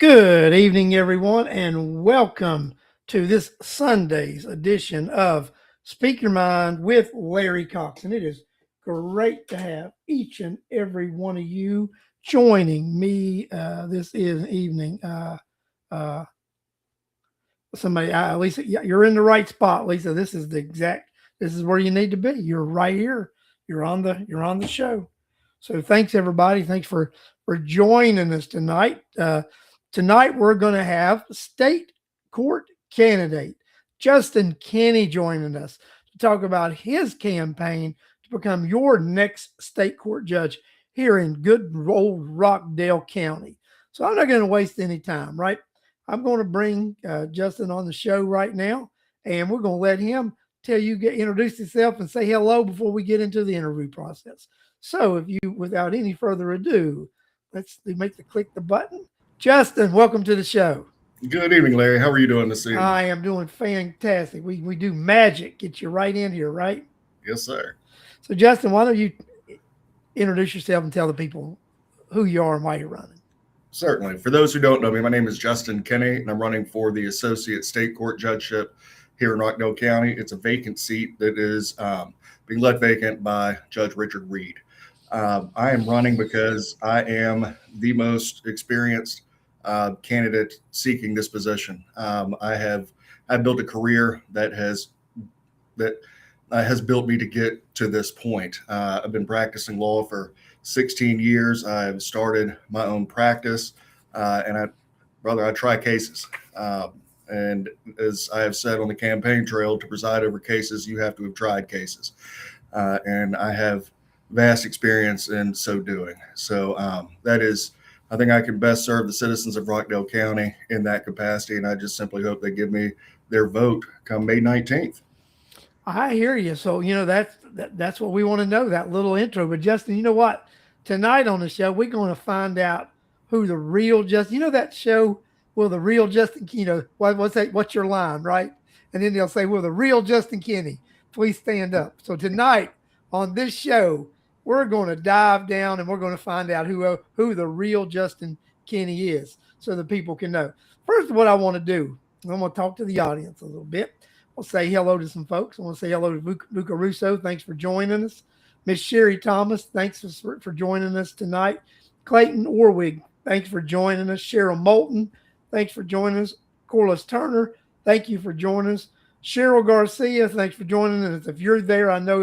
Good evening, everyone, and welcome to this Sunday's edition of Speak Your Mind with Larry Cox. And it is great to have each and every one of you joining me this evening. Uh, Lisa, yeah, you're in the right spot, Lisa. This is where you need to be. You're right here. You're on the show. So thanks everybody. Thanks for joining us tonight. Tonight we're going to have state court candidate Justin Kinney joining us to talk about his campaign to become your next state court judge here in good old Rockdale County. So I'm not going to waste any time, right? I'm going to bring Justin on the show right now, and we're going to let him introduce himself and say hello before we get into the interview process. So, without any further ado, let's click the button. Justin, welcome to the show. Good evening, Larry. How are you doing this evening? I am doing fantastic. We do magic, get you right in here, right? Yes, sir. So, Justin, why don't you introduce yourself and tell the people who you are and why you're running? Certainly. For those who don't know me, my name is Justin Kinney, and I'm running for the Associate State Court Judgeship here in Rockdale County. It's a vacant seat that is being left vacant by Judge Richard Reed. I am running because I am the most experienced candidate seeking this position. I've built a career that has built me to get to this point. I've been practicing law for 16 years. I've started my own practice, and I try cases. And as I have said on the campaign trail, to preside over cases, you have to have tried cases. And I have vast experience in so doing. So I think I can best serve the citizens of Rockdale County in that capacity. And I just simply hope they give me their vote come May 19th. I hear you. So, that's what we want to know, that little intro. But Justin, you know what? Tonight on the show, we're going to find out who the real Justin, that show, will the real Justin, what's your line, right? And then they'll say, will the real Justin Kinney please stand up? So tonight on this show, we're going to dive down and we're going to find out who the real Justin Kinney is so the people can know. First, what I want to do, I'm going to talk to the audience a little bit. I'll say hello to some folks. I want to say hello to Luca Russo. Thanks for joining us. Miss Sherry Thomas, thanks for joining us tonight. Clayton Orwig, thanks for joining us. Cheryl Moulton, thanks for joining us. Corliss Turner, thank you for joining us. Cheryl Garcia, thanks for joining us. If you're there, I know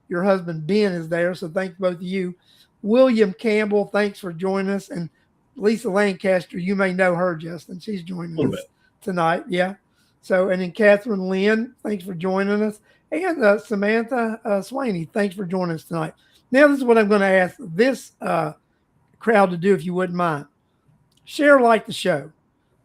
your husband Ben is there, so thanks both of you. William Campbell, thanks for joining us. And Lisa Lancaster, you may know her, Justin. She's joining us tonight. Yeah. So, and then Catherine Lynn, thanks for joining us. And Samantha Swaney, thanks for joining us tonight. Now, this is what I'm going to ask this crowd to do, if you wouldn't mind. Share, like the show.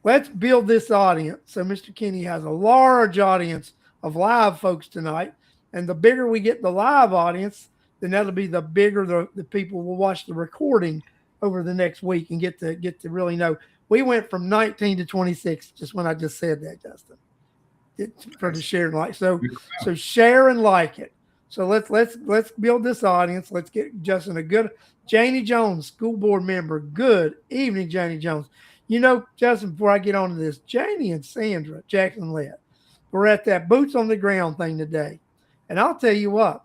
Let's build this audience. So Mr. Kinney has a large audience of live folks tonight. And the bigger we get the live audience, then that'll be the bigger the people will watch the recording over the next week and get to really know. We went from 19 to 26, just when I just said that, Justin. For the share and like. So share and like it. So let's build this audience. Let's get Justin a good Janie Jones, school board member. Good evening, Janie Jones. Justin, before I get on to this, Janie and Sandra Jackson-Lett were at that boots on the ground thing today. And I'll tell you what,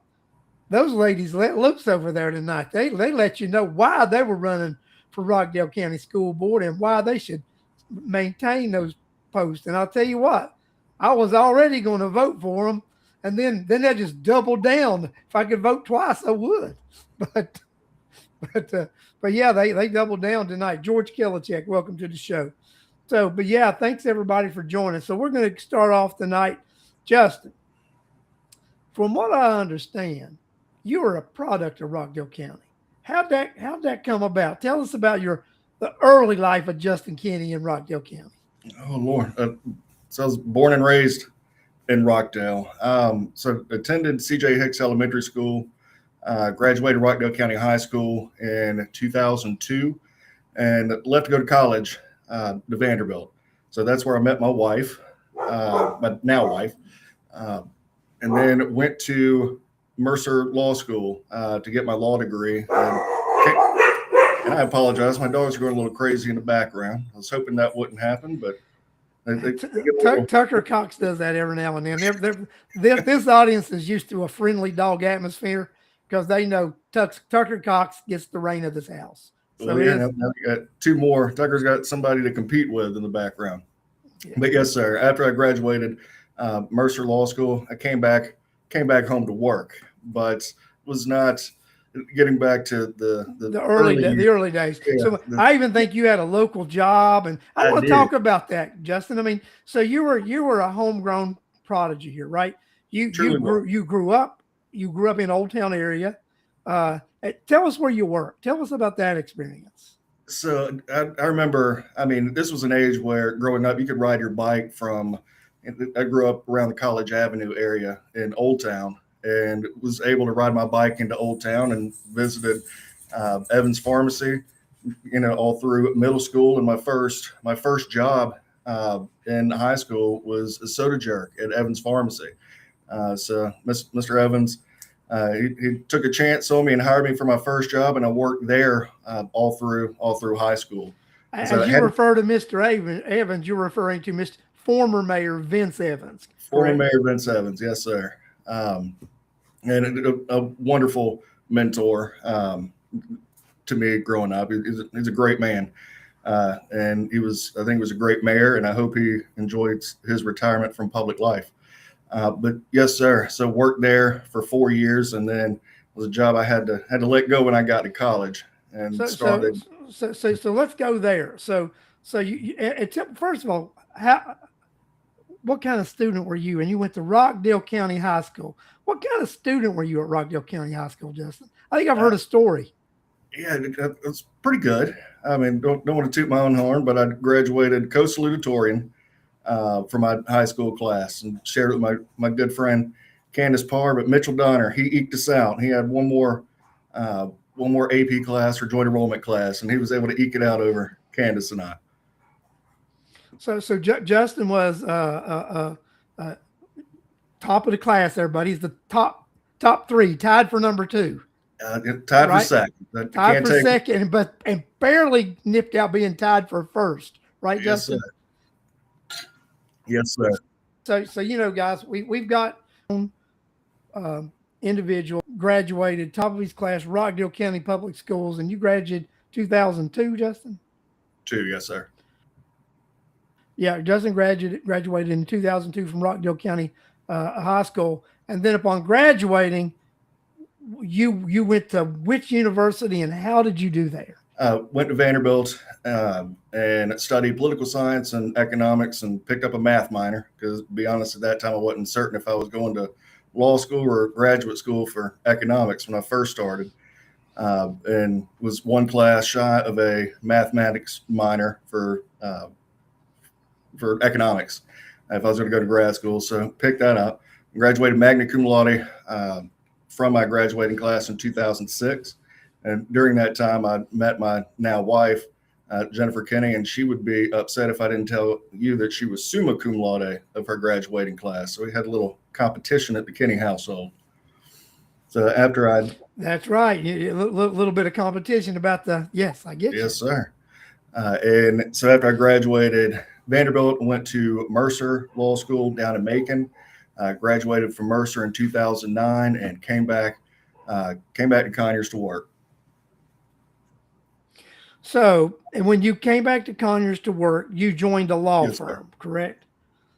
those ladies let loose over there tonight. They let you know why they were running for Rockdale County School Board and why they should maintain those posts. And I'll tell you what, I was already going to vote for them, and then they just doubled down. If I could vote twice, I would. But yeah, they doubled down tonight. George Kilichek, welcome to the show. So, but yeah, thanks everybody for joining. So we're going to start off tonight. Justin, from what I understand, you are a product of Rockdale County. How'd that come about? Tell us about the early life of Justin Kinney in Rockdale County. Oh Lord. So I was born and raised in Rockdale. So attended C.J. Hicks Elementary School, graduated Rockdale County High School in 2002, and left to go to college to Vanderbilt. So that's where I met my wife, my now wife, and then went to Mercer Law School to get my law degree. And I apologize. My dogs are going a little crazy in the background. I was hoping that wouldn't happen, but they get a little, Tucker Cox does that every now and then. This audience is used to a friendly dog atmosphere because they know Tucker Cox gets the reign of this house. So well, yeah, now we got two more. Tucker's got somebody to compete with in the background. Yeah. But yes, sir. After I graduated Mercer Law School, I came back home to work, but was not getting back to the early days. Yeah, So I even think you had a local job, and I want to talk about that, Justin. I mean, so you were a homegrown prodigy here, right? You grew up in Old Town area. Tell us where you worked. Tell us about that experience. So I remember, I mean, this was an age where growing up, you could ride your bike from, I grew up around the College Avenue area in Old Town and was able to ride my bike into Old Town and visited Evans Pharmacy, all through middle school. And my first job in high school was a soda jerk at Evans Pharmacy. So Mr. Evans, he took a chance on me and hired me for my first job, and I worked there all through high school. As you refer to Mr. Evans, you're referring to former Mayor Vince Evans. Former Mayor Vince Evans, yes, sir. And a wonderful mentor to me growing up. He's a great man, and I think he was a great mayor, and I hope he enjoyed his retirement from public life. But yes, sir. So worked there for 4 years, and then it was a job I had to let go when I got to college and started. So let's go there. So first of all, what kind of student were you? And you went to Rockdale County High School. What kind of student were you at Rockdale County High School, Justin? I think I've heard a story. Yeah, it was pretty good. I mean, don't want to toot my own horn, but I graduated co-salutatorian for my high school class and shared it with my good friend Candace Parr. But Mitchell Donner, he eked us out. He had one more AP class or joint enrollment class, and he was able to eke it out over Candace and I. So Justin was top of the class there, buddy. He's the top three, tied for number 2. Tied for second. Tied for second, and barely nipped out being tied for first, right, yes, Justin? Sir. Yes, sir. So guys, we've got individual graduated top of his class, Rockdale County Public Schools, and you graduated 2002, Justin? 2, yes, sir. Yeah, Justin graduated in 2002 from Rockdale County High School, and then upon graduating, you went to which university, and how did you do there? Went to Vanderbilt and studied political science and economics, and picked up a math minor because, to be honest, at that time I wasn't certain if I was going to law school or graduate school for economics when I first started, and was one class shy of a mathematics minor for economics if I was going to go to grad school. So picked that up, graduated magna cum laude from my graduating class in 2006. And during that time, I met my now wife, Jennifer Kinney, and she would be upset if I didn't tell you that she was summa cum laude of her graduating class. So we had a little competition at the Kinney household. So after that's right, a little bit of competition about yes, I get you. Yes, sir. And so after I graduated Vanderbilt, went to Mercer Law School down in Macon. Graduated from Mercer in 2009 and came back to Conyers to work. So, and when you came back to Conyers to work, you joined a law firm, sir. Correct?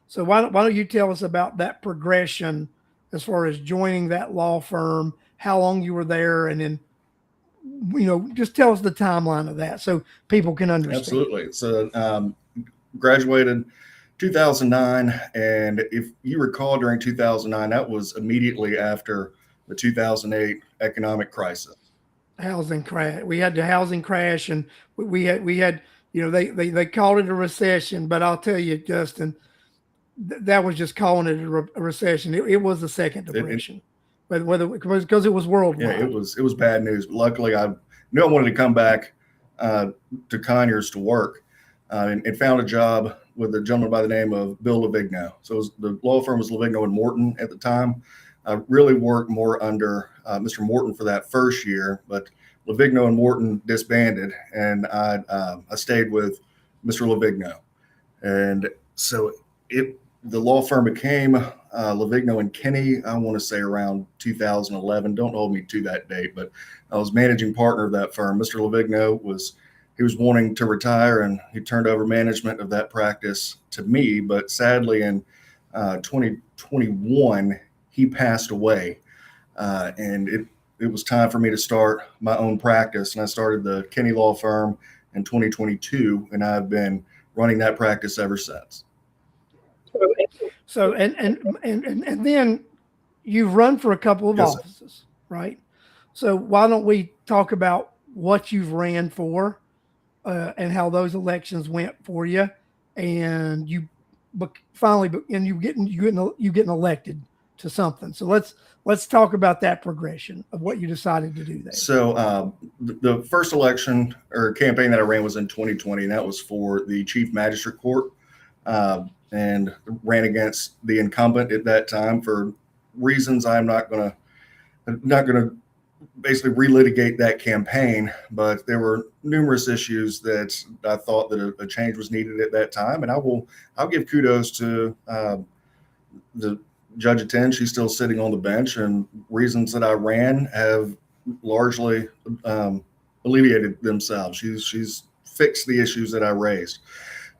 So why don't you tell us about that progression as far as joining that law firm, how long you were there, and then, just tell us the timeline of that so people can understand. Absolutely. So graduated 2009, and if you recall, during 2009, that was immediately after the 2008 economic crisis. Housing crash. We had the housing crash, and we had they called it a recession, but I'll tell you, Justin, that was just calling it a recession. It was the second depression, because it was worldwide. Yeah, it was bad news. But luckily, I knew I wanted to come back to Conyers to work, and found a job with a gentleman by the name of Bill Lavigno. So the law firm was Lavigno and Morton at the time. I really worked more under Mr. Morton for that first year, but Lavigno and Morton disbanded, and I stayed with Mr. Lavigno, and so the law firm became Lavigno and Kinney. I want to say around 2011. Don't hold me to that date, but I was managing partner of that firm. Mr. Lavigno was wanting to retire, and he turned over management of that practice to me. But sadly, in 2021, he passed away, and it was time for me to start my own practice. And I started the Kinney Law Firm in 2022, and I've been running that practice ever since. So and then you've run for a couple of Yes, sir. offices, right? So why don't we talk about what you've ran for and how those elections went for you, and you finally and you getting elected to something. So let's talk about that progression of what you decided to do there. So the first election or campaign that I ran was in 2020, and that was for the Chief Magistrate Court, and ran against the incumbent at that time for reasons I'm not going to basically relitigate that campaign, but there were numerous issues that I thought that a change was needed at that time, and I'll give kudos to the Judge Attend. She's still sitting on the bench, and reasons that I ran have largely alleviated themselves. She's fixed the issues that I raised.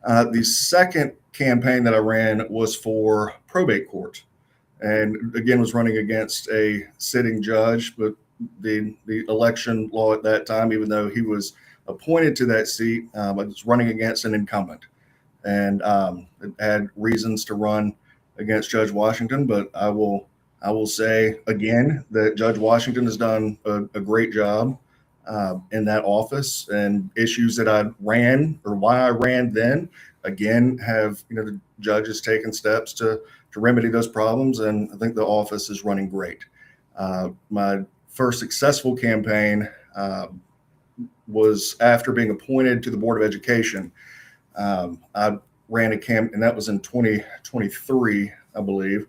The second campaign that I ran was for probate court, and again was running against a sitting judge, but the election law at that time, even though he was appointed to that seat, I was running against an incumbent, and had reasons to run against Judge Washington. But I will say again that Judge Washington has done a great job in that office, and issues that I ran or why I ran then again have the judge has taken steps to remedy those problems, and I think the office is running great. My first successful campaign was after being appointed to the Board of Education. I ran a camp, and that was in 2023, I believe,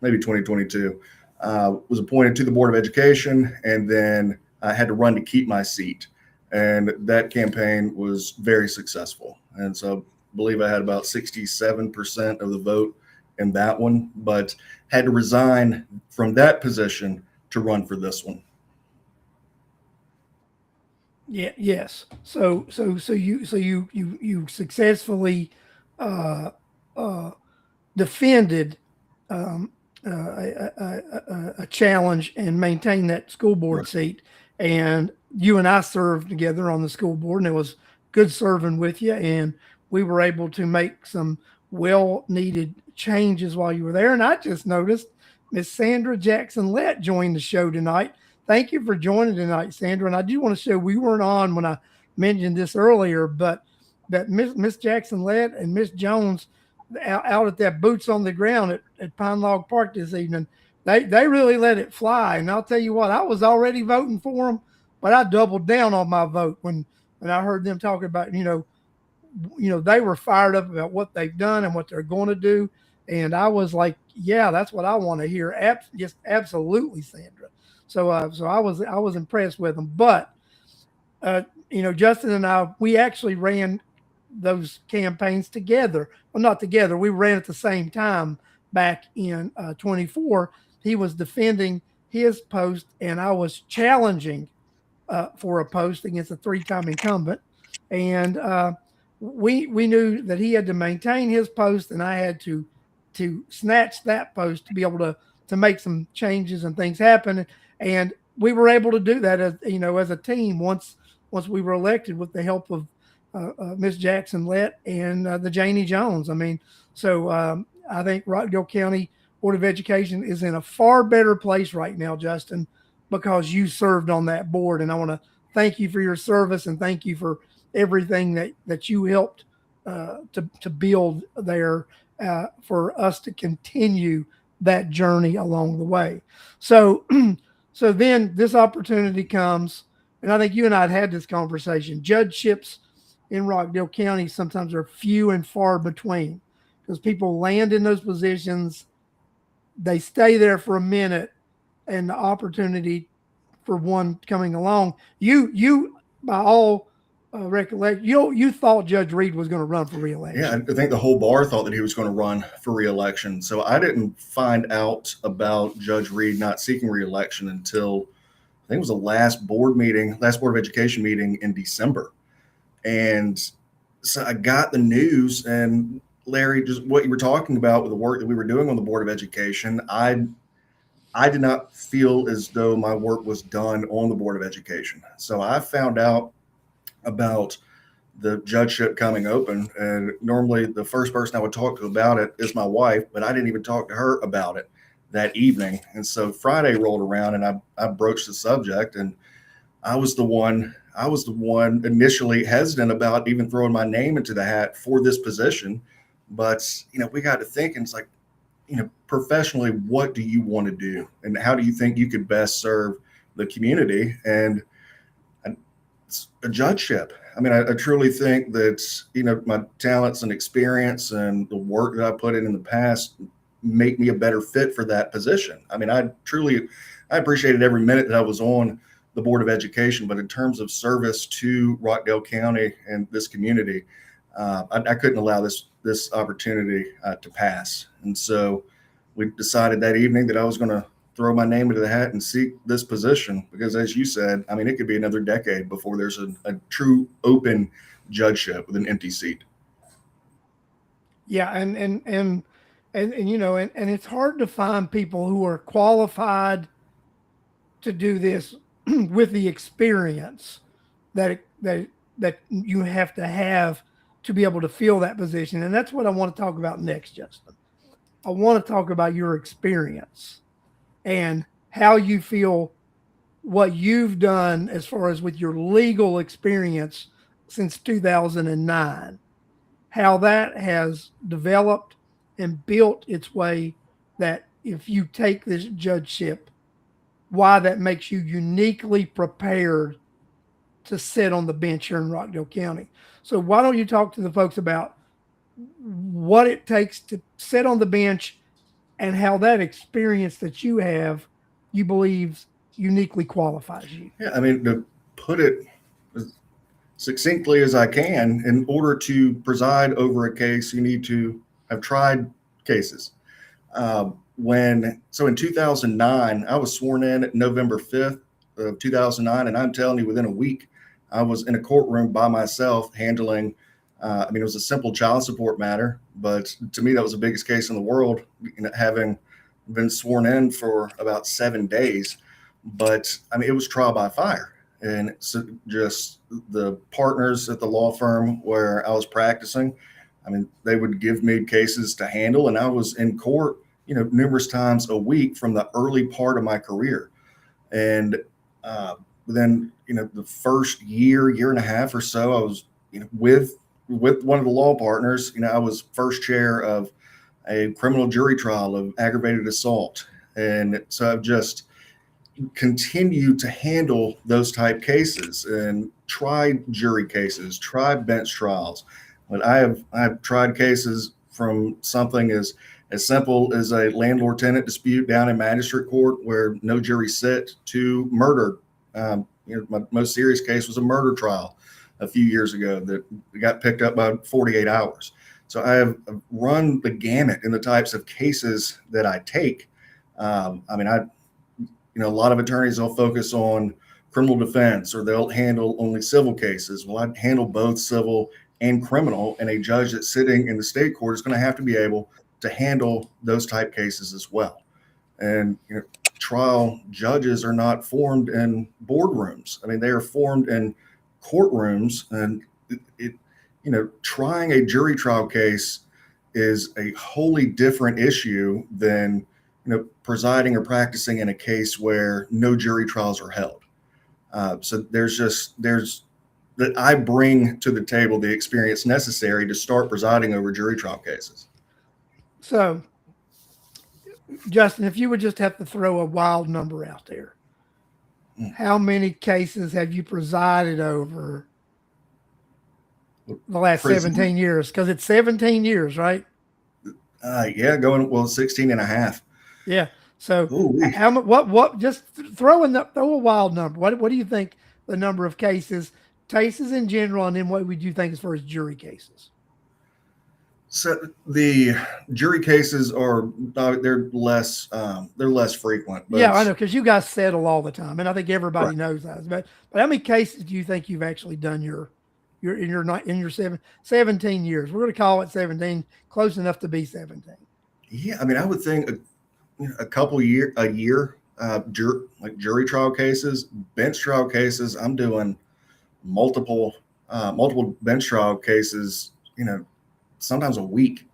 maybe 2022. Was appointed to the Board of Education, and then I had to run to keep my seat. And that campaign was very successful. And so I believe I had about 67% of the vote in that one, but had to resign from that position to run for this one. Yeah. Yes. So you successfully defended a challenge and maintained that school board Right. seat. And you and I served together on the school board, and it was good serving with you. And we were able to make some well-needed changes while you were there. And I just noticed Miss Sandra Jackson-Lett joined the show tonight. Thank you for joining tonight, Sandra. And I do want to show we weren't on when I mentioned this earlier, but that Miss Jackson-Lett and Miss Jones out at that boots on the ground at Pine Log Park this evening, they really let it fly. And I'll tell you what, I was already voting for them, but I doubled down on my vote when I heard them talking about, they were fired up about what they've done and what they're going to do. And I was like, yeah, that's what I want to hear. Just absolutely, Sandra. So I was impressed with them. But, Justin and I, we actually ran those campaigns together. Well, not together. We ran at the same time back in 24. He was defending his post, and I was challenging for a post against a 3-time incumbent. And we knew that he had to maintain his post, and I had to snatch that post to be able to make some changes and things happen. And we were able to do that as a team once we were elected with the help of Miss Jackson-Lett and the Janie Jones. I mean, so I think Rockdale County Board of Education is in a far better place right now, Justin, because you served on that board. And I want to thank you for your service, and thank you for everything that you helped to build there for us to continue that journey along the way. So then this opportunity comes, and I think you and I had this conversation. Judgeships in Rockdale County sometimes are few and far between, because people land in those positions, they stay there for a minute, and the opportunity for one coming along. You by all recollect, you thought Judge Reed was going to run for reelection. Yeah, I think the whole bar thought that he was going to run for reelection. So I didn't find out about Judge Reed not seeking reelection until I think it was the last Board of Education meeting in December. And so I got the news, and Larry, just what you were talking about with the work that we were doing on the Board of Education, I did not feel as though my work was done on the Board of Education. So I found out about the judgeship coming open, and normally the first person I would talk to about it is my wife, but I didn't even talk to her about it that evening. And so Friday rolled around, and I broached the subject, and I was the one initially hesitant about even throwing my name into the hat for this position. But we got to thinking, it's like, professionally, what do you want to do, and how do you think you could best serve the community? And it's a judgeship. I mean, I truly think that, my talents and experience and the work that I put in the past make me a better fit for that position. I mean, I appreciated every minute that I was on the Board of Education, but in terms of service to Rockdale County and this community, I couldn't allow this opportunity to pass. And so we decided that evening that I was going to throw my name into the hat and seek this position, because as you said, I mean, it could be another decade before there's a true open judgeship with an empty seat. Yeah. And it's hard to find people who are qualified to do this with the experience that you have to be able to fill that position. And that's what I want to talk about next, Justin. I want to talk about your experience and how you feel what you've done as far as with your legal experience since 2009, how that has developed and built its way, that if you take this judgeship, why that makes you uniquely prepared to sit on the bench here in Rockdale County. So why don't you talk to the folks about what it takes to sit on the bench and how that experience that you have, you believe uniquely qualifies you? Yeah, I mean, to put it as succinctly as I can, in order to preside over a case, you need to have tried cases. In 2009, I was sworn in November 5th of 2009, and I'm telling you, within a week, I was in a courtroom by myself handling, it was a simple child support matter, but to me, that was the biggest case in the world, having been sworn in for about 7 days. But it was trial by fire. And so just the partners at the law firm where I was practicing, they would give me cases to handle, and I was in court, numerous times a week from the early part of my career. And then, the first year and a half or so, I was, with one of the law partners, I was first chair of a criminal jury trial of aggravated assault. And so I've just continued to handle those type cases and tried jury cases, tried bench trials. But I've tried cases from something as simple as a landlord-tenant dispute down in magistrate court where no jury sit, to murder. My most serious case was a murder trial a few years ago that got picked up by 48 hours. So I have run the gamut in the types of cases that I take. A lot of attorneys will focus on criminal defense, or they'll handle only civil cases. Well, I handle both civil and criminal, and a judge that's sitting in the state court is going to have to be able to handle those type cases as well. And trial judges are not formed in boardrooms. They are formed in courtrooms, and trying a jury trial case is a wholly different issue than presiding or practicing in a case where no jury trials are held. So there's that I bring to the table the experience necessary to start presiding over jury trial cases. So, Justin, if you would just have to throw a wild number out there, how many cases have you presided over the last 17 years? Because it's 17 years, right? 16 and a half. Yeah. So Ooh, how much? What? Just throw a wild number. What do you think the number of cases in general, and then what would you think as far as jury cases? so the jury cases are they're less frequent, Yeah, I but know because you guys settle all the time, and I think everybody right. knows that. But how many cases do you think you've actually done your in your not in your 17 years? We're going to call it 17, close enough to be 17. Yeah, I mean, I would think a year, like jury trial cases, bench trial cases. I'm doing multiple bench trial cases. Sometimes a week.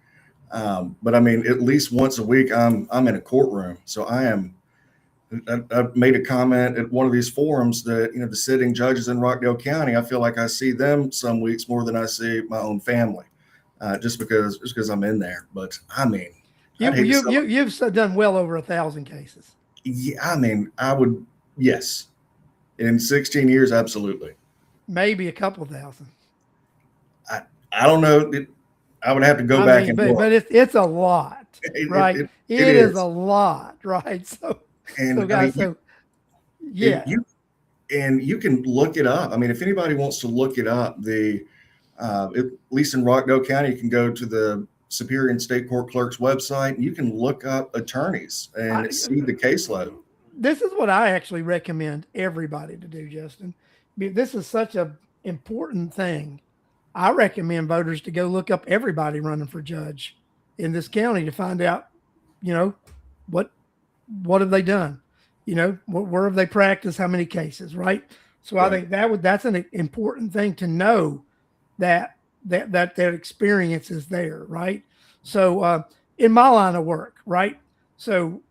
But I mean, at least once a week, I'm in a courtroom. So I am. I've made a comment at one of these forums that the sitting judges in Rockdale County. I feel like I see them some weeks more than I see my own family, just because I'm in there. But I mean, I'd hate to sell it. You've done well over 1,000 cases. Yeah, I mean, I would. Yes, in 16 years, absolutely. Maybe a couple thousand. I don't know. I would have to go I back mean, and but look. it's a lot, right? It It is a is, lot, right? So and I guys, mean, so and yeah, you can look it up. I mean, if anybody wants to look it up, at least in Rockdale County, you can go to the Superior and State Court Clerk's website, and you can look up attorneys I, and see the caseload. this is what I actually recommend everybody to do, Justin. This is such a important thing. I recommend voters to go look up everybody running for judge in this county to find out, you know, what what have they done? Where have they practiced? How many cases? Right. So I Right. think that's an important thing to know that their experience is there. Right. So in my line of work, right. So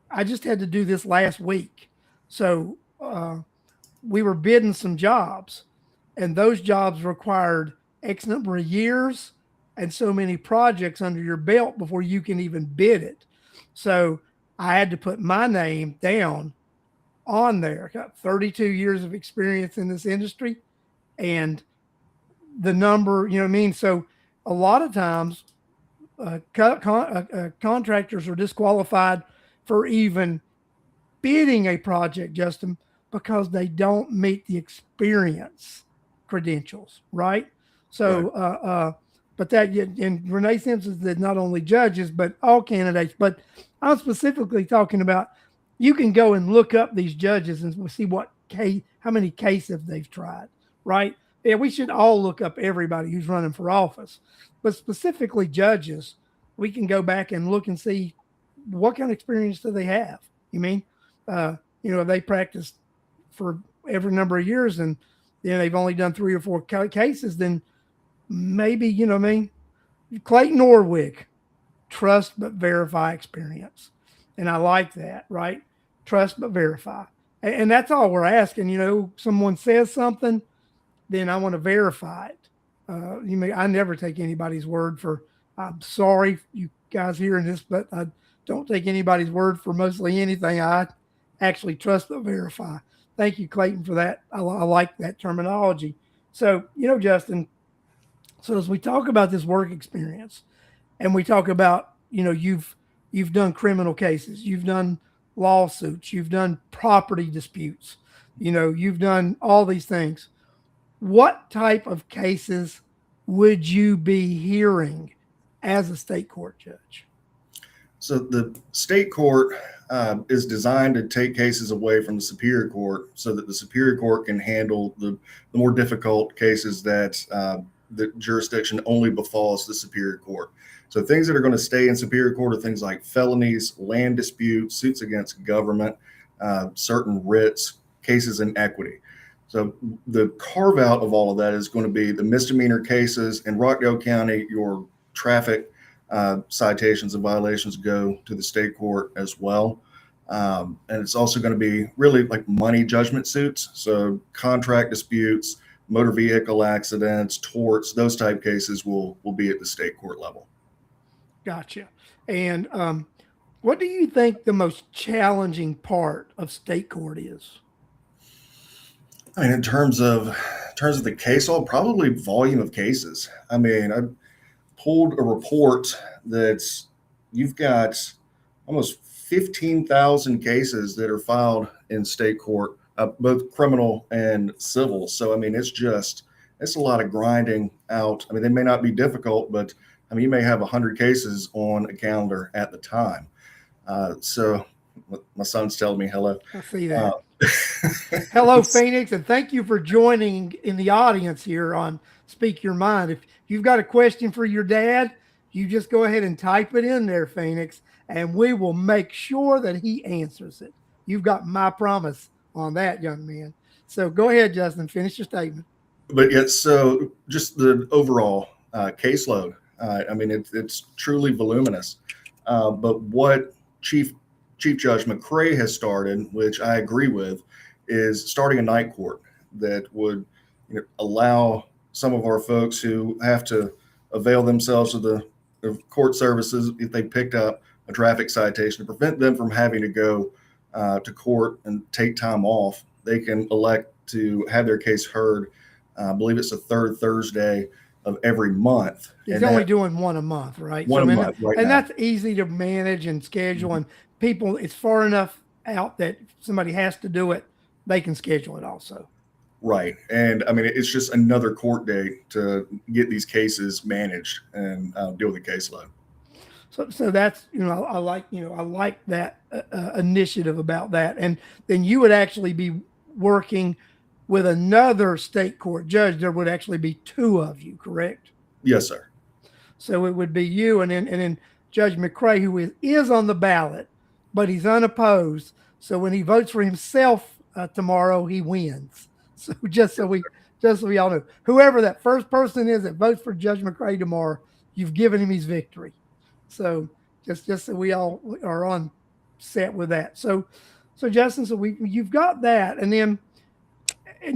I just had to do this last week. So we were bidding some jobs, and those jobs required X number of years and so many projects under your belt before you can even bid it. So I had to put my name down on there. I got 32 years of experience in this industry, and the number, you know what I mean? So a lot of times, contractors are disqualified for even bidding a project, Justin, because they don't meet the experience credentials, right? Right. So, but that, and Renee Simpson did not only judges, but all candidates. But I'm specifically talking about you can go and look up these judges and see how many cases they've tried, right? Yeah, we should all look up everybody who's running for office, but specifically judges, we can go back and look and see what kind of experience do they have. You mean, they practiced for every number of years and they've only done 3 or 4 cases, then maybe, what I mean, Clayton Norwig, trust but verify experience. And I like that, right? Trust but verify. And that's all we're asking. Someone says something, then I want to verify it. I never take anybody's word for, I'm sorry, you guys hearing this, but I don't take anybody's word for mostly anything. I actually trust but verify. Thank you, Clayton, for that. I like that terminology. So, Justin, so as we talk about this work experience and we talk about, you've done criminal cases, you've done lawsuits, you've done property disputes, you've done all these things. What type of cases would you be hearing as a state court judge? So the state court is designed to take cases away from the superior court so that the superior court can handle the more difficult cases that the jurisdiction only befalls the superior court. So things that are going to stay in superior court are things like felonies, land disputes, suits against government, certain writs, cases in equity. So the carve out of all of that is going to be the misdemeanor cases in Rockdale County. Your traffic citations and violations go to the state court as well. And it's also going to be really like money judgment suits. So contract disputes, motor vehicle accidents, torts, those type cases will be at the state court level. Gotcha. And what do you think the most challenging part of state court is? I mean, in terms of the case law, probably volume of cases. I mean, I pulled a report that you've got almost 15,000 cases that are filed in state court, both criminal and civil. So, I mean, it's a lot of grinding out. I mean, they may not be difficult, but I mean, you may have 100 cases on a calendar at the time. So my son's telling me hello. I see that. Hello, Phoenix, and thank you for joining in the audience here on Speak Your Mind. If you've got a question for your dad, you just go ahead and type it in there, Phoenix, and we will make sure that he answers it. You've got my promise on that, young man. So go ahead, Justin, finish your statement. But yet, so just the overall caseload, I mean, it's truly voluminous. But what Chief Judge McCray has started, which I agree with, is starting a night court that would allow some of our folks who have to avail themselves of the court services if they picked up a traffic citation to prevent them from having to go to court and take time off. They can elect to have their case heard. I believe it's the third Thursday of every month. He's only doing one a month, right? One a month, right? And that's easy to manage and schedule. And people, it's far enough out that if somebody has to do it, they can schedule it also. Right. And I mean, it's just another court day to get these cases managed and deal with the caseload. So that's, I like that initiative about that. And then you would actually be working with another state court judge. There would actually be two of you, correct? Yes, sir. So it would be you and then Judge McCray, who is on the ballot, but he's unopposed. So when he votes for himself tomorrow, he wins. So just so we all know, whoever that first person is that votes for Judge McCray tomorrow, you've given him his victory. So just so we all are on set with that. So Justin, you've got that, and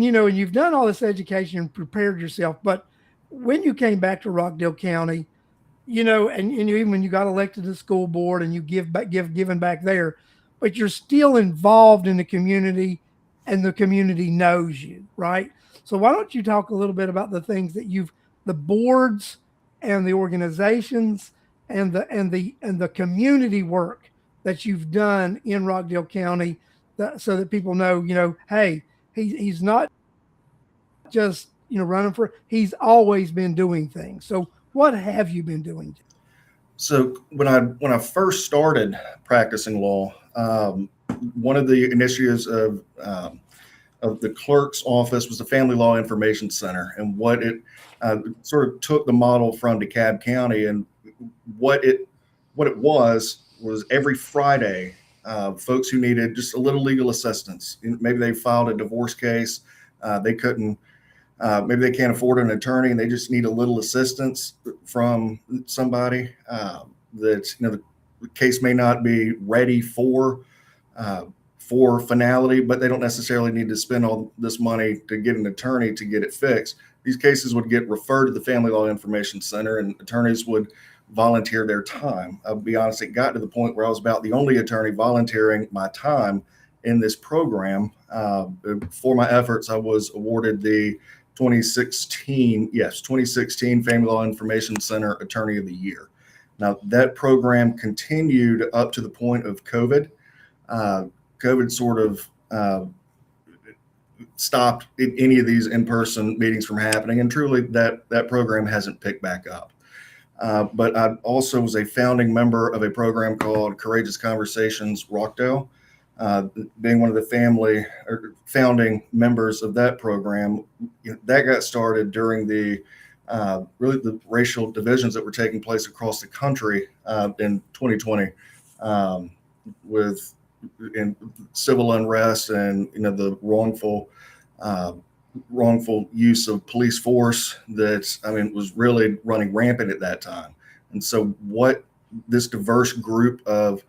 you've done all this education and prepared yourself. But when you came back to Rockdale County, and even when you got elected to the school board and you given back there, but you're still involved in the community, and the community knows you, right? So why don't you talk a little bit about the things that the boards and the organizations and the community work that you've done in Rockdale County, so that people know, hey, he's not just running for. He's always been doing things. So what have you been doing? So when I first started practicing law, one of the initiatives of the clerk's office was the Family Law Information Center, and what it sort of took the model from DeKalb County, and what it was every Friday, folks who needed just a little legal assistance. Maybe they filed a divorce case, they couldn't. Maybe they can't afford an attorney and they just need a little assistance from somebody that the case may not be ready for finality, but they don't necessarily need to spend all this money to get an attorney to get it fixed. These cases would get referred to the Family Law Information Center, and attorneys would volunteer their time. I'll be honest, it got to the point where I was about the only attorney volunteering my time in this program. For my efforts, I was awarded the 2016 Family Law Information Center Attorney of the Year. Now, that program continued up to the point of COVID. COVID sort of stopped any of these in-person meetings from happening, and truly that program hasn't picked back up. But I also was a founding member of a program called Courageous Conversations Rockdale. Being one of the founding members of that program, that got started during the racial divisions that were taking place across the country in 2020, with civil unrest and the wrongful use of police force that was really running rampant at that time. And so what this diverse group of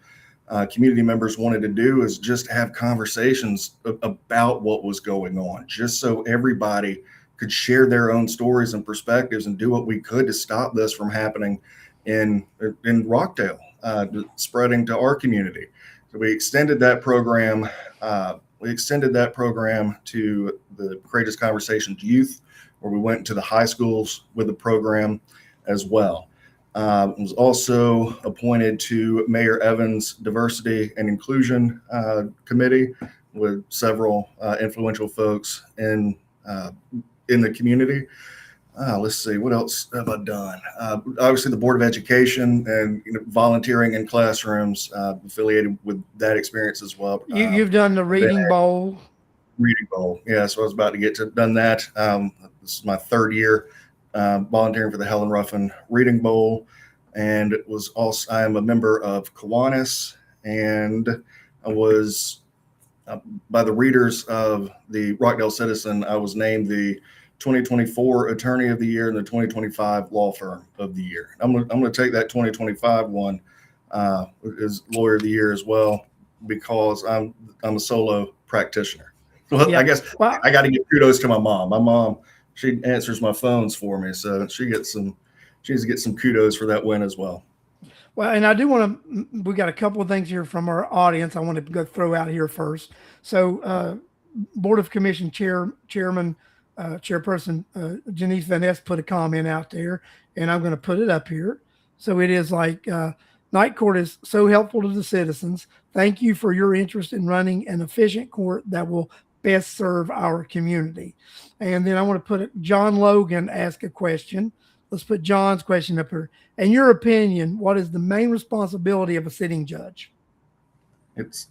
community members wanted to do is just have conversations about what was going on, just so everybody could share their own stories and perspectives and do what we could to stop this from happening in Rockdale, spreading to our community. So we extended that program. To the Courageous Conversations Youth, where we went into the high schools with the program as well. Was also appointed to Mayor Evans' Diversity and Inclusion Committee with several influential folks in the community. Let's see, what else have I done? Obviously, the Board of Education and volunteering in classrooms, affiliated with that experience as well. You've done the Reading Bowl. Reading Bowl, yeah. So I was about to get to done that. This is my third year volunteering for the Helen Ruffin Reading Bowl, and I am a member of Kiwanis, and I was by the readers of the Rockdale Citizen, I was named the 2024 Attorney of the Year and the 2025 Law Firm of the Year. I'm gonna take that 2025 one as Lawyer of the Year as well, because I'm a solo practitioner. Well, yeah. I guess I got to give kudos to my mom. My mom, she answers my phones for me, so she needs to get some kudos for that win as well. Well, and I do want to, we got a couple of things here from our audience I want to go throw out here first. So Board of Commission Chairperson Janice Van Ness put a comment out there, and I'm going to put it up here. So it is like, Night Court is so helpful to the citizens. Thank you for your interest in running an efficient court that will best serve our community. And then I want to put John Logan ask a question. Let's put John's question up here. In your opinion, what is the main responsibility of a sitting judge? It's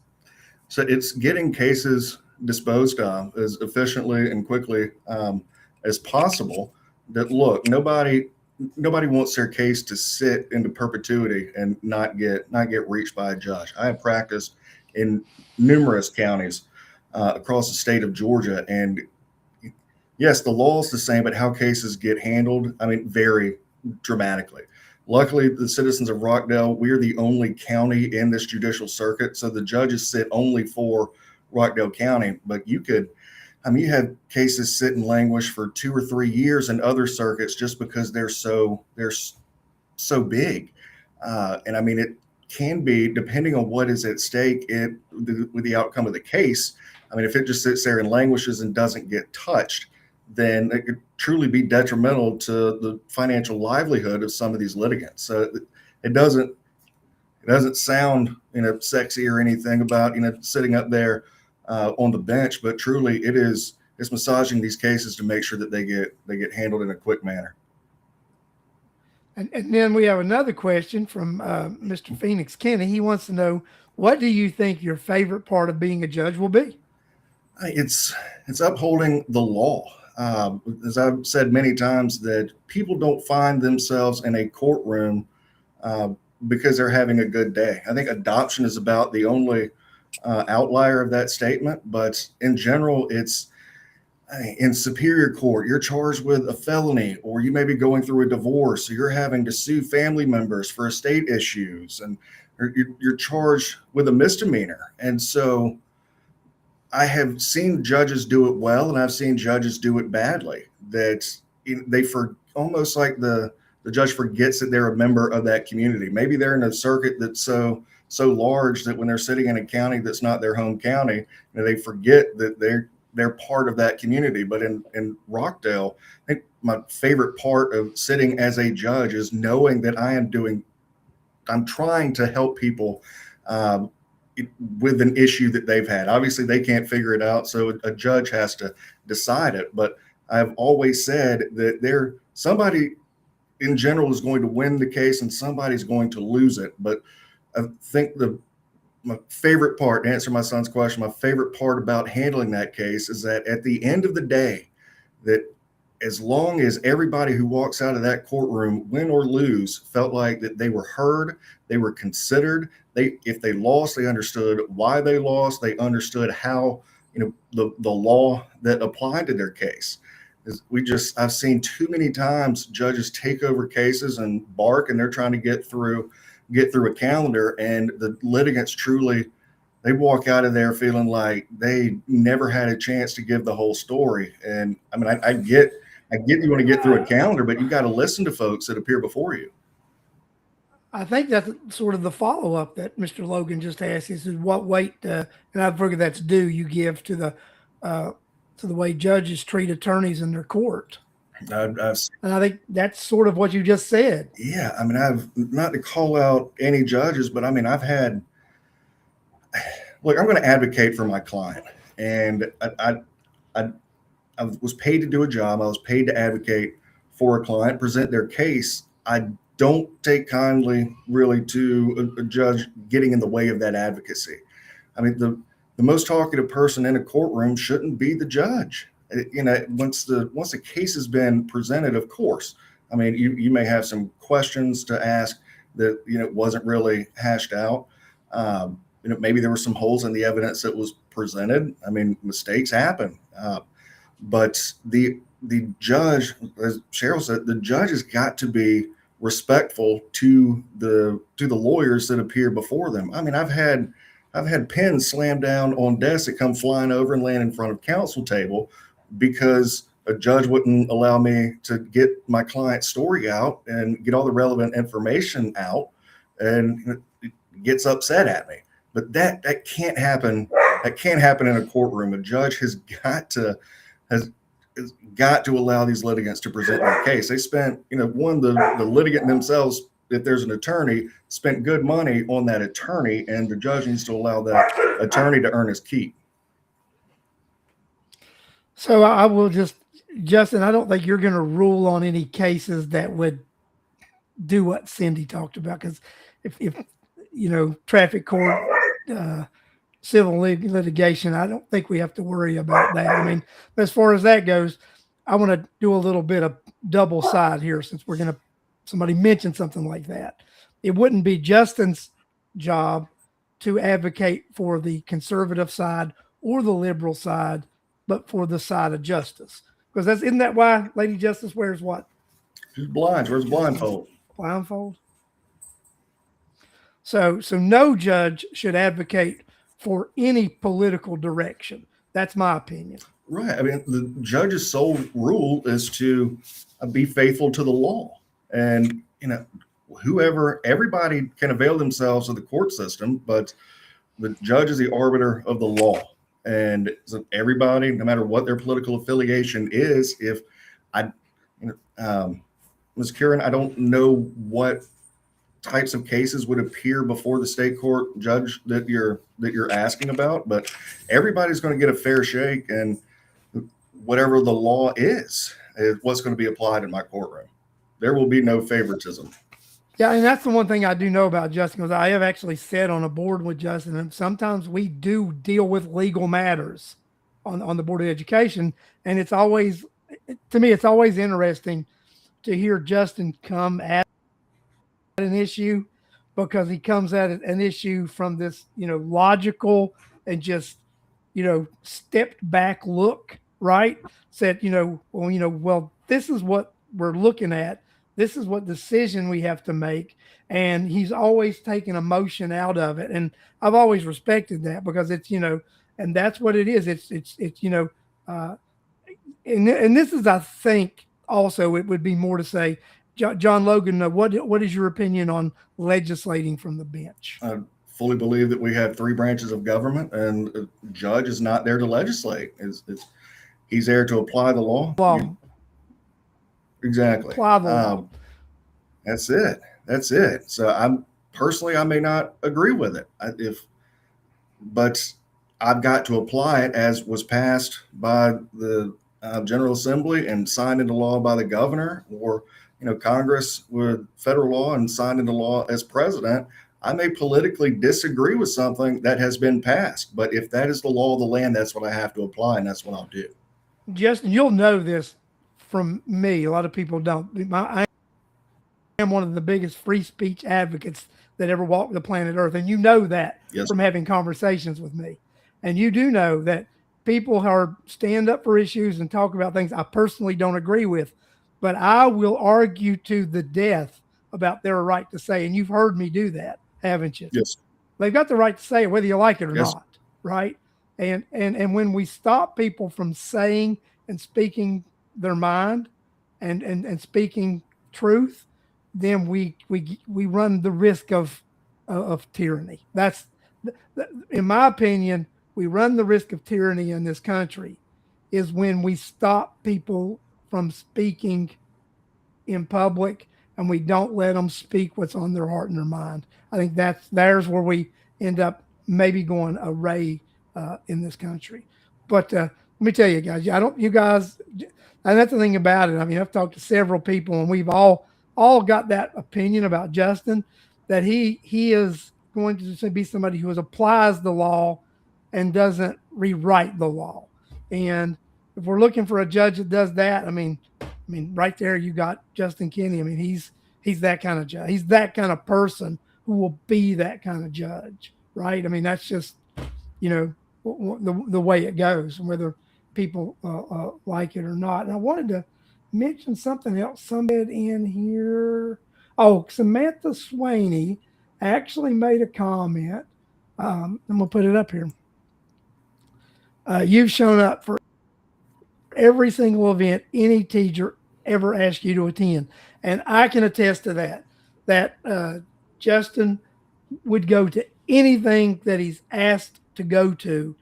getting cases disposed of as efficiently and quickly as possible. That look, nobody wants their case to sit into perpetuity and not get reached by a judge. I have practiced in numerous counties across the state of Georgia, and yes, the law is the same, but how cases get handled, vary dramatically. Luckily, the citizens of Rockdale, we're the only county in this judicial circuit, so the judges sit only for Rockdale County. But you have cases sit and languish for 2 or 3 years in other circuits just because they're so big. And it can be, depending on what is at stake with the outcome of the case. If it just sits there and languishes and doesn't get touched, then it could truly be detrimental to the financial livelihood of some of these litigants. So it doesn't sound sexy or anything about sitting up there on the bench, but truly it's massaging these cases to make sure that they get handled in a quick manner. And then we have another question from Mr. Phoenix Kenny. He wants to know, what do you think your favorite part of being a judge will be? It's upholding the law. As I've said many times, that people don't find themselves in a courtroom because they're having a good day. I think adoption is about the only outlier of that statement, but in general, it's in Superior Court, you're charged with a felony, or you may be going through a divorce, so you're having to sue family members for estate issues, and you're charged with a misdemeanor. And so I have seen judges do it well, and I've seen judges do it badly. That almost like the judge forgets that they're a member of that community. Maybe they're in a circuit that's so large that when they're sitting in a county that's not their home county, they forget that they're part of that community. But in Rockdale, I think my favorite part of sitting as a judge is knowing that I'm trying to help people with an issue that they've had. Obviously, they can't figure it out, so a judge has to decide it. But I've always said that somebody in general is going to win the case and somebody's going to lose it. But I think my favorite part, to answer my son's question, my favorite part about handling that case is that at the end of the day, that as long as everybody who walks out of that courtroom, win or lose, felt like that they were heard, they were considered, if they lost, they understood why they lost, they understood how, the law that applied to their case. I've seen too many times judges take over cases and bark, and they're trying to get through a calendar, and the litigants they walk out of there feeling like they never had a chance to give the whole story. And I get you want to get through a calendar, but you got to listen to folks that appear before you. I think that's sort of the follow-up that Mr. Logan just asked is what weight, and I figure that's due, you give to the way judges treat attorneys in their court. I've And I think that's sort of what you just said. yeah, I mean, I've not to call out any judges, but I mean, I've had, look, I'm going to advocate for my client. And I, I was paid to do a job. I was paid to advocate for a client, present their case. I don't take kindly really to a judge getting in the way of that advocacy. I mean, the most talkative person in a courtroom shouldn't be the judge. You know, once the case has been presented, of course, I mean, you may have some questions to ask that, you know, wasn't really hashed out. You know, maybe there were some holes in the evidence that was presented. I mean, mistakes happen. But the judge, as Cheryl said, the judge has got to be respectful to the lawyers that appear before them. I mean, I've had pens slammed down on desks that come flying over and land in front of counsel table because a judge wouldn't allow me to get my client's story out and get all the relevant information out, and gets upset at me. But that can't happen. That can't happen in a courtroom. A judge has got to allow these litigants to present their case. They spent, you know, the litigant themselves, if there's an attorney, spent good money on that attorney, and the judge needs to allow that attorney to earn his keep. So I will Justin, I don't think you're going to rule on any cases that would do what Cindy talked about. Because if you know, traffic court, civil litigation, I don't think we have to worry about that. I mean, as far as that goes, I want to do a little bit of double side here, since somebody mentioned something like that. It wouldn't be Justin's job to advocate for the conservative side or the liberal side, but for the side of justice. Because isn't that why Lady Justice wears what? She's blind. Where's the blindfold? Blindfold. So no judge should advocate for any political direction. That's my opinion. Right. I mean, the judge's sole rule is to be faithful to the law. And, you know, everybody can avail themselves of the court system, but the judge is the arbiter of the law. And so everybody, no matter what their political affiliation is, Ms. Kieran, I don't know what types of cases would appear before the state court judge that you're asking about, but everybody's going to get a fair shake, and whatever the law is what's going to be applied in my courtroom. There will be no favoritism. Yeah, and that's the one thing I do know about Justin, because I have actually sat on a board with Justin, and sometimes we do deal with legal matters on the Board of Education, and it's always, to me, it's always interesting to hear Justin come at an issue, because he comes at an issue from this, you know, logical and just, you know, stepped back look, right? Said, well, this is what we're looking at. This is what decision we have to make. And he's always taken emotion out of it. And I've always respected that, because it's, you know, and that's what it is. It's you know, and this is, I think also it would be more to say, John Logan, what is your opinion on legislating from the bench? I fully believe that we have three branches of government, and a judge is not there to legislate. He's there to apply the law. Exactly. Apply the law. That's it. So I may not agree with it, but I've got to apply it as was passed by the General Assembly and signed into law by the governor, or, you know, Congress with federal law and signed into law as president. I may politically disagree with something that has been passed, but if that is the law of the land, that's what I have to apply, and that's what I'll do. Justin, you'll know this from me. A lot of people don't. I am one of the biggest free speech advocates that ever walked the planet Earth, and you know that from having conversations with me. And you do know that people who stand up for issues and talk about things I personally don't agree with, but I will argue to the death about their right to say. And you've heard me do that, haven't you? Yes. They've got the right to say it, whether you like it or not, right? And when we stop people from saying and speaking their mind and speaking truth, then we run the risk of tyranny. That's, in my opinion, we run the risk of tyranny in this country is when we stop people from speaking in public, and we don't let them speak what's on their heart and their mind. I think there's where we end up maybe going array in this country. But let me tell you guys, you guys, and that's the thing about it. I mean, I've talked to several people, and we've all got that opinion about Justin, that he is going to be somebody who applies the law and doesn't rewrite the law. And if we're looking for a judge that does that, I mean, right there you got Justin Kinney. I mean, he's that kind of judge. He's that kind of person who will be that kind of judge, right? I mean, that's just, you know, the way it goes, whether people like it or not. And I wanted to mention something else. Somebody in here. Oh, Samantha Swaney actually made a comment. I'm going to put it up here. You've shown up for every single event any teacher ever asked you to attend. And I can attest to that Justin would go to anything that he's asked to go to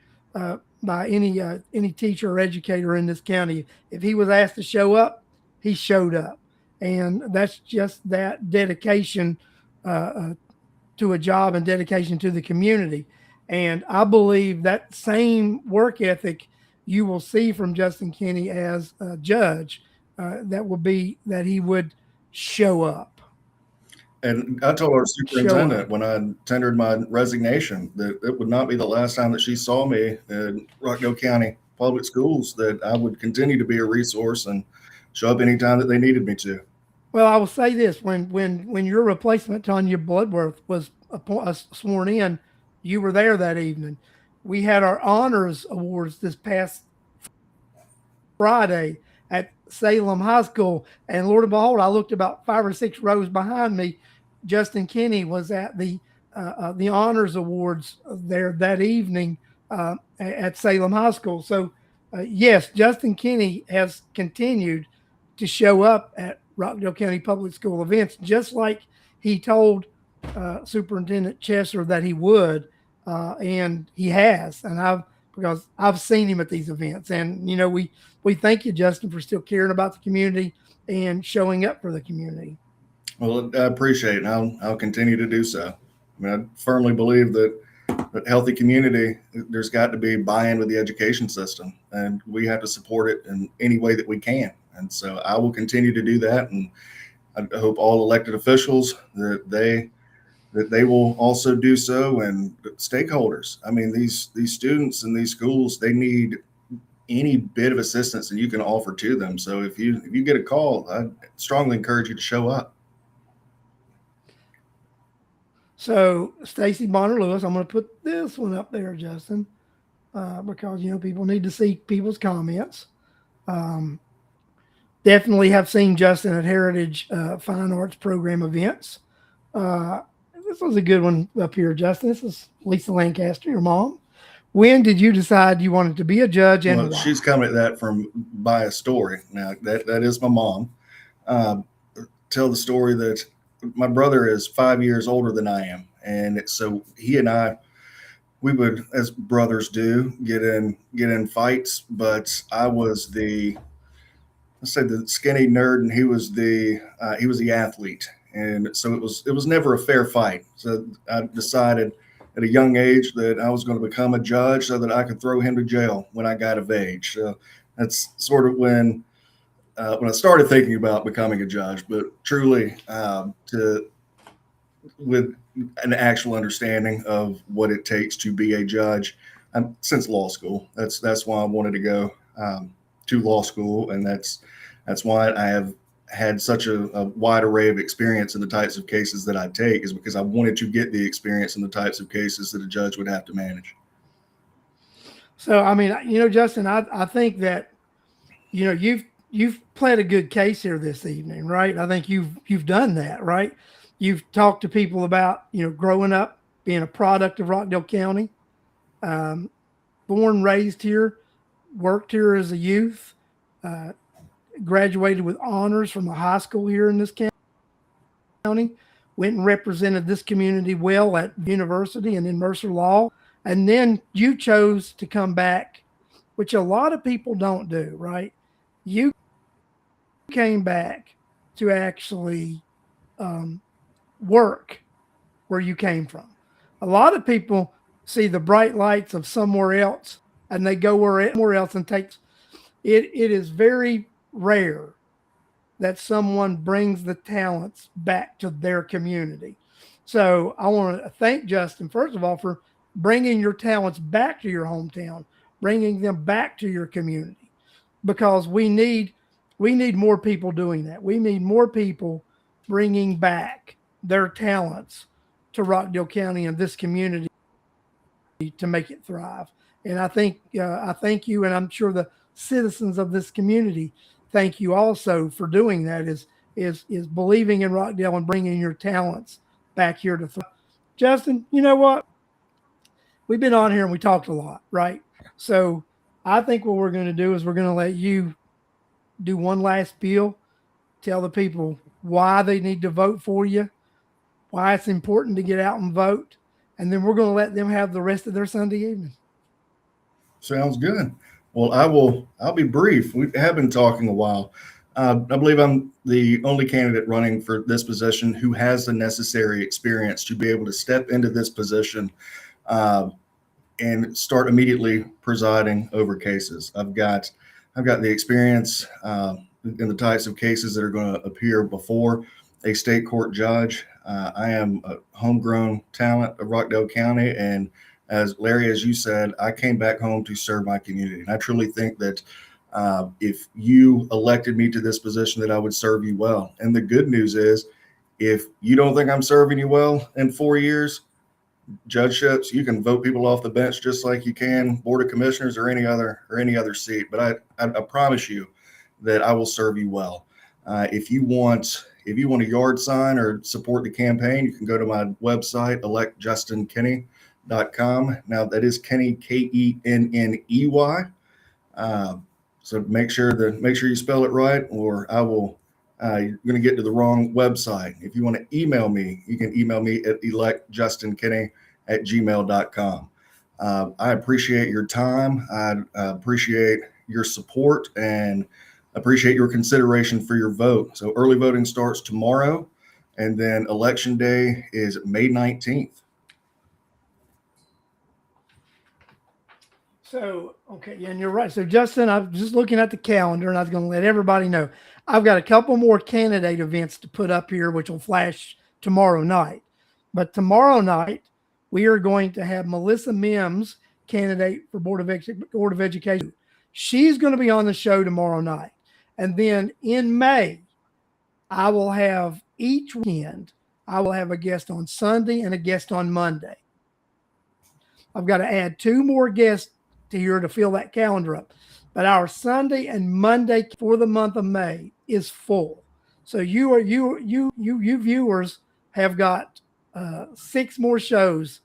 by any teacher or educator in this county. If he was asked to show up, he showed up. And that's just that dedication to a job and dedication to the community. And I believe that same work ethic you will see from Justin Kinney as a judge. That will be that he would show up. And I told our superintendent when I tendered my resignation that it would not be the last time that she saw me in Rockdale County Public Schools, that I would continue to be a resource and show up anytime that they needed me to. Well, I will say this: when your replacement, Tanya Bloodworth, was sworn in, you were there that evening. We had our honors awards this past Friday at Salem High School, and Lord and behold, I looked about 5 or 6 rows behind me. Justin Kinney was at the honors awards there that evening at Salem High School. So, yes, Justin Kinney has continued to show up at Rockdale County Public School events, just like he told Superintendent Chesser that he would, and he has. And because I've seen him at these events, and you know, we thank you, Justin, for still caring about the community and showing up for the community. Well, I appreciate it, and I'll continue to do so. I mean, I firmly believe that healthy community, there's got to be buy-in with the education system, and we have to support it in any way that we can. And so I will continue to do that, and I hope all elected officials that they will also do so, and stakeholders. I mean, these students in these schools, they need any bit of assistance that you can offer to them. So if you get a call, I strongly encourage you to show up. So Stacy Bonner Lewis, I'm going to put this one up there, Justin, because you know people need to see people's comments. Definitely have seen Justin at Heritage Fine Arts Program events. This was a good one up here, Justin. This is Lisa Lancaster, your mom. When did you decide you wanted to be a judge, and why? She's coming at that by a story. Now that is my mom. Tell the story that my brother is 5 years older than I am, and so he and I, we would, as brothers do, get in fights. But I was the skinny nerd, and he was the athlete, and so it was never a fair fight. So I decided at a young age that I was going to become a judge so that I could throw him to jail when I got of age. So that's sort of when I started thinking about becoming a judge, but truly with an actual understanding of what it takes to be a judge since law school. That's why I wanted to go to law school, and that's why I have had such a wide array of experience in the types of cases that I take, is because I wanted to get the experience in the types of cases that a judge would have to manage. So, I mean, you know, Justin, I think that, you know, you've played a good case here this evening, right? I think you've done that, right? You've talked to people about, you know, growing up, being a product of Rockdale County, born, raised here, worked here as a youth, graduated with honors from a high school here in this county, went and represented this community well at university and in Mercer Law. And then you chose to come back, which a lot of people don't do, right? You came back to actually work where you came from. A lot of people see the bright lights of somewhere else and they go somewhere else and takes it. It is very rare that someone brings the talents back to their community. So I want to thank Justin, first of all, for bringing your talents back to your hometown, bringing them back to your community, because we need more people doing that. We need more people bringing back their talents to Rockdale County and this community to make it thrive. And I thank you, and I'm sure the citizens of this community thank you also for doing that. Is believing in Rockdale and bringing your talents back here to thrive. Justin, you know what? We've been on here and we talked a lot, right? So I think what we're going to do is we're going to let you do one last spiel, tell the people why they need to vote for you, why it's important to get out and vote, and then we're going to let them have the rest of their Sunday evening. Sounds good. Well, I'll be brief. We have been talking a while. I believe I'm the only candidate running for this position who has the necessary experience to be able to step into this position and start immediately presiding over cases. I've got the experience in the types of cases that are going to appear before a state court judge. I am a homegrown talent of Rockdale County, and as Larry, as you said, I came back home to serve my community. And I truly think that if you elected me to this position, that I would serve you well. And the good news is, if you don't think I'm serving you well in 4 years, judgeships, you can vote people off the bench just like you can Board of Commissioners or any other seat. But I promise you that I will serve you well. If you want a yard sign or support the campaign, you can go to my website, electjustinkinney.com. Now that is Kenny, Kenney. So make sure you spell it right, or I will. You're going to get to the wrong website. If you want to email me, you can email me at electjustinkinney@gmail.com. I appreciate your time. I appreciate your support and appreciate your consideration for your vote. So early voting starts tomorrow, and then election day is May 19th. So, okay, and you're right. So, Justin, I'm just looking at the calendar, and I was going to let everybody know I've got a couple more candidate events to put up here, which will flash tomorrow night. But tomorrow night, we are going to have Melissa Mims, candidate for Board of Education. She's going to be on the show tomorrow night. And then in May, I will have each weekend, I will have a guest on Sunday and a guest on Monday. I've got to add 2 more guests to here to fill that calendar up. But our Sunday and Monday for the month of May is full. So you viewers have got 6 more shows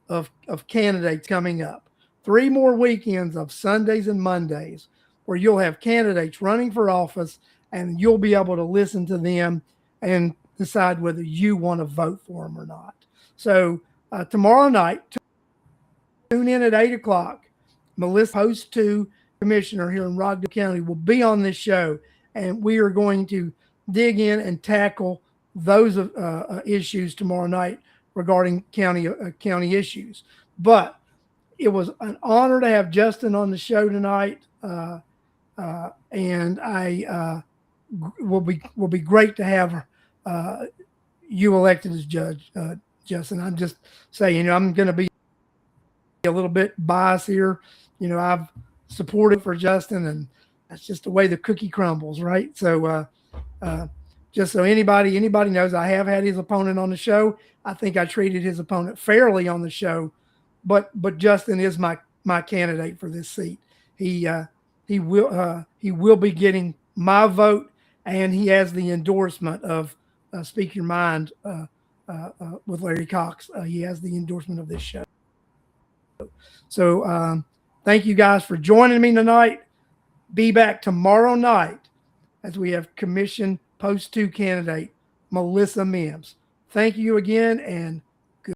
of candidates coming up. 3 more weekends of Sundays and Mondays where you'll have candidates running for office, and you'll be able to listen to them and decide whether you want to vote for them or not. So tomorrow night, tune in at 8 o'clock. Melissa, Post 2 Commissioner here in Rockdale County, will be on this show, and we are going to dig in and tackle those issues tomorrow night regarding county issues. But it was an honor to have Justin on the show tonight, and I will be great to have you elected as judge, Justin. I'm just saying, I'm going to be a little bit biased here. I've supported for Justin, and that's just the way the cookie crumbles, right? So just so anybody knows, I have had his opponent on the show. I think I treated his opponent fairly on the show, but Justin is my candidate for this seat. He will be getting my vote, and he has the endorsement of Speak Your Mind with Larry Cox. He has the endorsement of this show. So thank you guys for joining me tonight. Be back tomorrow night as we have Commission Post 2 candidate Melissa Mims. Thank you again, and